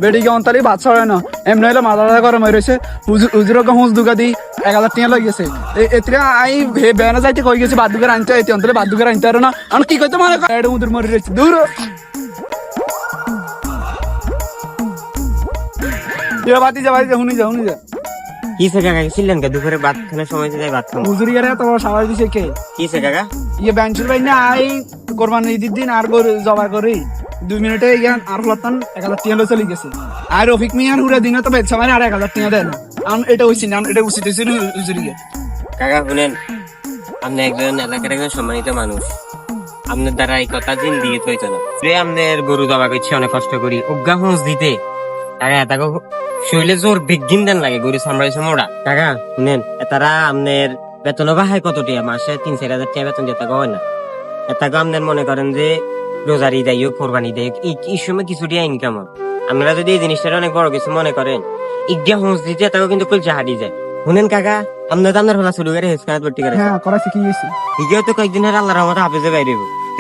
বেডিকে অন্তালি ভাত ছড়ে না এমনি হলে মাথা গরম হয়ে রয়েছে হুজুর হুঁজ দুগা দি 1000 টাকা লই গেছে এতে আই বেনা যাইতে কই গেছে বাদ দুগার আনতে আইতে অন্তলে বাদ দুগার আনতে আর না আমি কি কইতে মানে এডে উদুর মরে রয়েছে দূর বাতি যা হুনি যা কিসে কাকা ছিলেন কে দুপুরে ভাত খাওয়ার সময় যাই ভাত খাবো হুজুর ইয়ারে তো সবাই দিছে কে কিসে কাকা বেঞ্চুর ভাই না আই কোরবানি ঈদের দিন আর গরু জবা করি 2 মিনিটে ইয়ান আর হলাতান 1000 টাকা লই চলে গেছে আর রফিক মিয়ার হুরা দিনে তো বেচা মানে আর 1000 টাকা দেন আম এটা হইছে না এটা উচিত হইছে হুজুরিকে কাকা শুনেন আপনি একজন এলাকার একজন সম্মানিত মানুষ আপনার দ্বারা এই কথা দিন দিয়ে তো হইতো না আপনার গরু জবা করছে অনেক কষ্ট করি অজ্ঞা হুঁস দিতে কাকা তাকে শরীরে জোর বিজ্ঞান দেন লাগে গরু সামলাইছে মোড়া কাকা শুনেন তারা আপনার বেতন বাহায় কত টাকা মাসে 3-4 হাজার টাকা বেতন যেতে হয় না এটাকে আপনার মনে করেন যে রোজারি দেয় হোক কোরবানি দেয় এই সময় কিছু টাকা ইনকাম হয় আপনারা যদি এই জিনিসটা অনেক বড় কিছু মনে করেন ইজ্ঞা হুঁস দিতে তাকে কিন্তু কুলচা হাঁটি যায় শুনেন কাকা আপনার তো আপনার হলা শুরু করে হেসকাত ভর্তি করে হ্যাঁ করা শিখে গেছি হিগেও তো কয়েকদিন আর আল্লাহর রহমতে হাফেজে বাইরে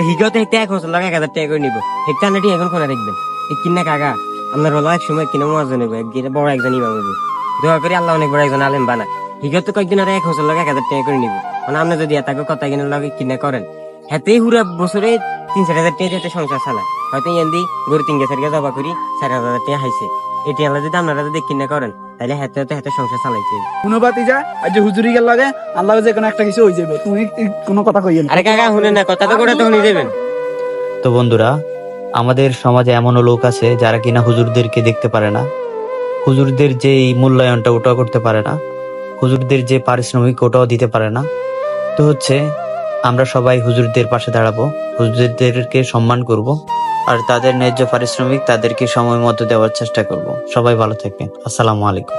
হিগেও তো একটা 1 বছর লাগে 1000 টাকা করে নিব একটা আনাটি এখন করে দেখবেন কিনা কাকা আপনার হলো এক সময় কিনা মজা নেবো একদিন বড় একজন ইমাম হবে দোয়া করি আল্লাহ অনেক বড় একজন আলেম বানা হিগেও তো কয়েকদিন আর 1 বছর লাগে 1000 টাকা করে নিব মানে আপনি যদি এটাকে কথা কিনে লাগে কিনা করেন হাতেই হুরা বছরে 3-4 হাজার টাকা যেতে সংসার চালায় হয়তো ইয়ান্দি গরু 3-4 টাকা জবা করি 4,000 টাকা হাইছে এটি আল্লাহ যদি আপনারা যদি কিনা করেন তাহলে হাতে হাতে সংসার চালাইছে কোনোবাতি যা আজ হুজুরি গেল লাগে আল্লাহ যে কোনো একটা কিছু হয়ে যাবে তুমি কোনো কথা কইয়েন আরে কাকা শুনেন না কথা তো করে তো শুনে যাবেন তো বন্ধুরা, আমাদের সমাজে এমনও লোক আছে যারা কিনা হুজুরদেরকে দেখতে পারে না, হুজুরদের যে মূল্যায়নটা ওটাও করতে পারে না, হুজুরদের যে পারিশ্রমিক ওটাও দিতে পারে না। তো আমরা সবাই হুজুরদের পাশে দাঁড়াবো, হুজুরদেরকে সম্মান করব, আর তাদের ন্যায্য পারিশ্রমিক তাদেরকে সময় মতো দেওয়ার চেষ্টা করব। সবাই ভালো থাকবেন। আসসালামু আলাইকুম।